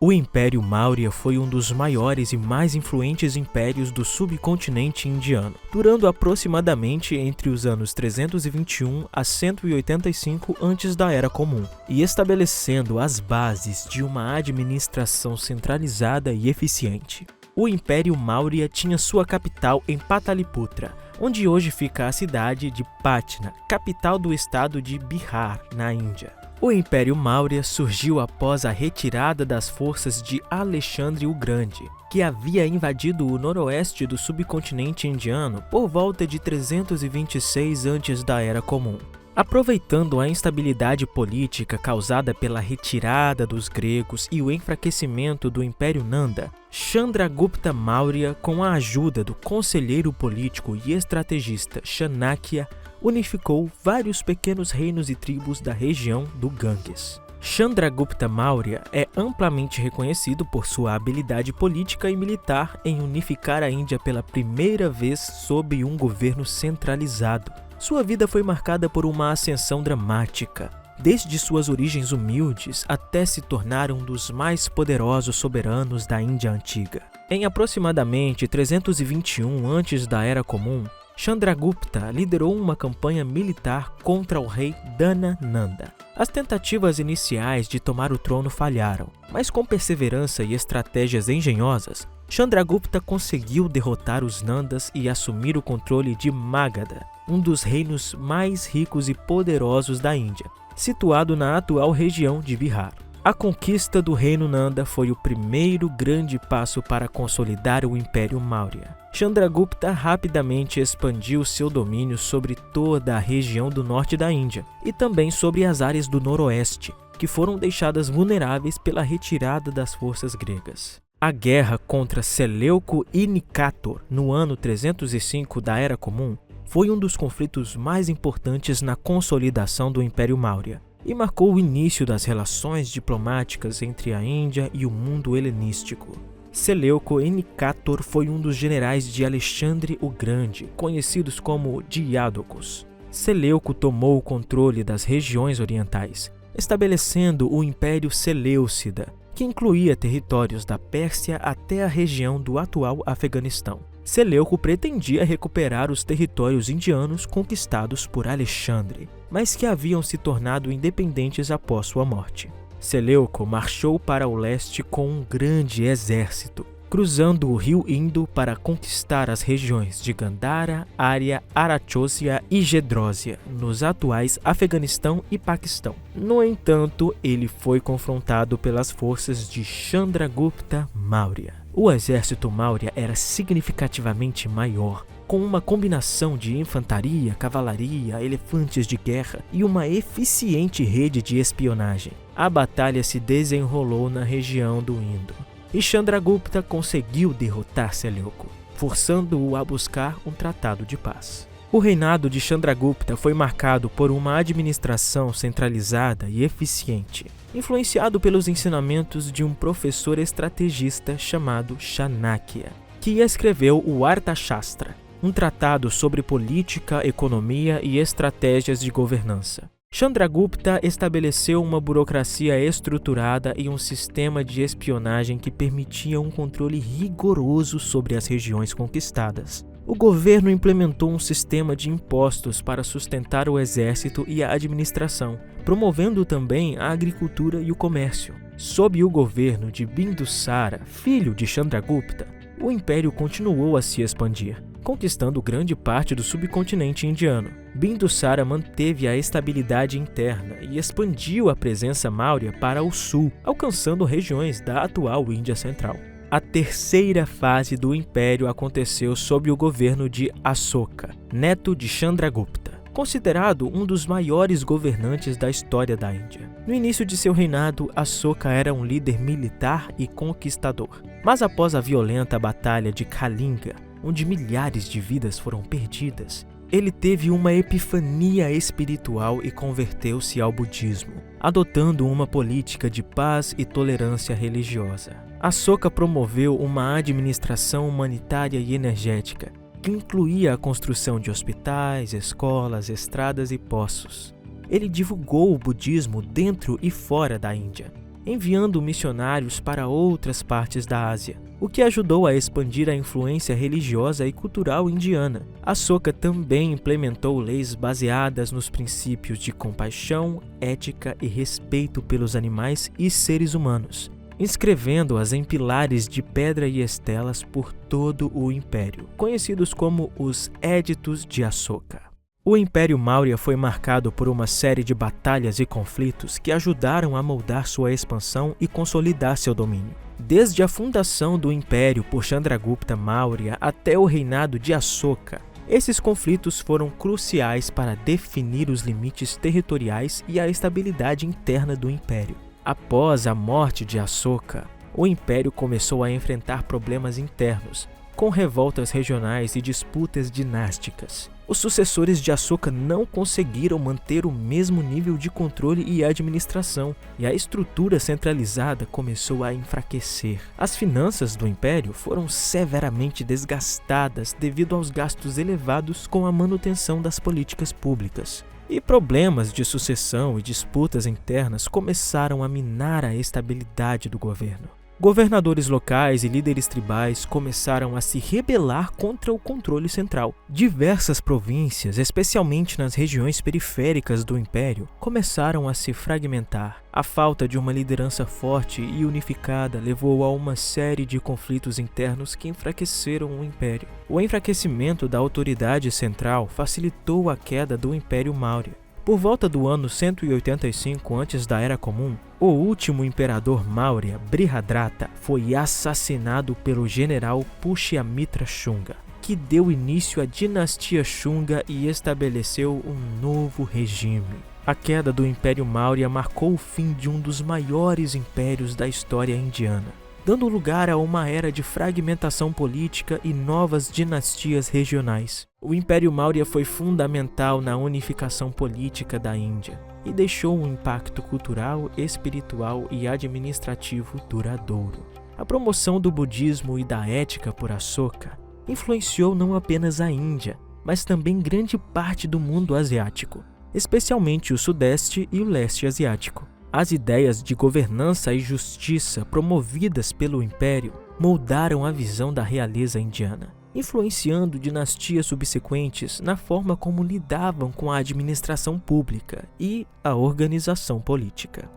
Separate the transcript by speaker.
Speaker 1: O Império Maurya foi um dos maiores e mais influentes impérios do subcontinente indiano, durando aproximadamente entre os anos 321 a 185 antes da Era Comum, e estabelecendo as bases de uma administração centralizada e eficiente. O Império Maurya tinha sua capital em Pataliputra, onde hoje fica a cidade de Patna, capital do estado de Bihar, na Índia. O Império Maurya surgiu após a retirada das forças de Alexandre o Grande, que havia invadido o noroeste do subcontinente indiano por volta de 326 antes da Era Comum. Aproveitando a instabilidade política causada pela retirada dos gregos e o enfraquecimento do Império Nanda, Chandragupta Maurya, com a ajuda do conselheiro político e estrategista Chanakya, unificou vários pequenos reinos e tribos da região do Ganges. Chandragupta Maurya é amplamente reconhecido por sua habilidade política e militar em unificar a Índia pela primeira vez sob um governo centralizado. Sua vida foi marcada por uma ascensão dramática, desde suas origens humildes até se tornar um dos mais poderosos soberanos da Índia antiga. Em aproximadamente 321 antes da Era Comum, Chandragupta liderou uma campanha militar contra o rei Dhanananda. As tentativas iniciais de tomar o trono falharam, mas com perseverança e estratégias engenhosas, Chandragupta conseguiu derrotar os Nandas e assumir o controle de Magadha, um dos reinos mais ricos e poderosos da Índia, situado na atual região de Bihar. A conquista do reino Nanda foi o primeiro grande passo para consolidar o Império Maurya. Chandragupta rapidamente expandiu seu domínio sobre toda a região do norte da Índia e também sobre as áreas do noroeste, que foram deixadas vulneráveis pela retirada das forças gregas. A guerra contra Seleuco e Nicator, no ano 305 da Era Comum, foi um dos conflitos mais importantes na consolidação do Império Maurya e marcou o início das relações diplomáticas entre a Índia e o mundo helenístico. Seleuco e Nicator foi um dos generais de Alexandre o Grande, conhecidos como Diádocos. Seleuco tomou o controle das regiões orientais, estabelecendo o Império Seleucida, que incluía territórios da Pérsia até a região do atual Afeganistão. Seleuco pretendia recuperar os territórios indianos conquistados por Alexandre, mas que haviam se tornado independentes após sua morte. Seleuco marchou para o leste com um grande exército, cruzando o rio Indo para conquistar as regiões de Gandhara, Arya, Arachósia e Gedrósia, nos atuais Afeganistão e Paquistão. No entanto, ele foi confrontado pelas forças de Chandragupta Maurya. O exército Maurya era significativamente maior, com uma combinação de infantaria, cavalaria, elefantes de guerra e uma eficiente rede de espionagem. A batalha se desenrolou na região do Indo, e Chandragupta conseguiu derrotar Seleuco, forçando-o a buscar um tratado de paz. O reinado de Chandragupta foi marcado por uma administração centralizada e eficiente, influenciado pelos ensinamentos de um professor estrategista chamado Chanakya, que escreveu o Arthashastra, um tratado sobre política, economia e estratégias de governança. Chandragupta estabeleceu uma burocracia estruturada e um sistema de espionagem que permitia um controle rigoroso sobre as regiões conquistadas. O governo implementou um sistema de impostos para sustentar o exército e a administração, promovendo também a agricultura e o comércio. Sob o governo de Bindusara, filho de Chandragupta, o império continuou a se expandir, conquistando grande parte do subcontinente indiano. Bindusara manteve a estabilidade interna e expandiu a presença Maurya para o sul, alcançando regiões da atual Índia Central. A terceira fase do império aconteceu sob o governo de Asoka, neto de Chandragupta, considerado um dos maiores governantes da história da Índia. No início de seu reinado, Asoka era um líder militar e conquistador, mas após a violenta batalha de Kalinga, onde milhares de vidas foram perdidas, ele teve uma epifania espiritual e converteu-se ao budismo, adotando uma política de paz e tolerância religiosa. Asoka promoveu uma administração humanitária e energética, que incluía a construção de hospitais, escolas, estradas e poços. Ele divulgou o budismo dentro e fora da Índia, enviando missionários para outras partes da Ásia, o que ajudou a expandir a influência religiosa e cultural indiana. Ashoka também implementou leis baseadas nos princípios de compaixão, ética e respeito pelos animais e seres humanos, inscrevendo-as em pilares de pedra e estelas por todo o império, conhecidos como os Éditos de Ashoka. O Império Maurya foi marcado por uma série de batalhas e conflitos que ajudaram a moldar sua expansão e consolidar seu domínio. Desde a fundação do Império por Chandragupta Maurya até o reinado de Ashoka, esses conflitos foram cruciais para definir os limites territoriais e a estabilidade interna do Império. Após a morte de Ashoka, o Império começou a enfrentar problemas internos, com revoltas regionais e disputas dinásticas. Os sucessores de Ashoka não conseguiram manter o mesmo nível de controle e administração, e a estrutura centralizada começou a enfraquecer. As finanças do império foram severamente desgastadas devido aos gastos elevados com a manutenção das políticas públicas. E problemas de sucessão e disputas internas começaram a minar a estabilidade do governo. Governadores locais e líderes tribais começaram a se rebelar contra o controle central. Diversas províncias, especialmente nas regiões periféricas do império, começaram a se fragmentar. A falta de uma liderança forte e unificada levou a uma série de conflitos internos que enfraqueceram o império. O enfraquecimento da autoridade central facilitou a queda do Império Maurya. Por volta do ano 185 antes da Era Comum, o último imperador Maurya, Brihadrata, foi assassinado pelo general Pushyamitra Shunga, que deu início à dinastia Shunga e estabeleceu um novo regime. A queda do Império Maurya marcou o fim de um dos maiores impérios da história indiana, dando lugar a uma era de fragmentação política e novas dinastias regionais. O Império Maurya foi fundamental na unificação política da Índia e deixou um impacto cultural, espiritual e administrativo duradouro. A promoção do budismo e da ética por Ashoka influenciou não apenas a Índia, mas também grande parte do mundo asiático, especialmente o Sudeste e o Leste asiático. As ideias de governança e justiça promovidas pelo Império moldaram a visão da realeza indiana, influenciando dinastias subsequentes na forma como lidavam com a administração pública e a organização política.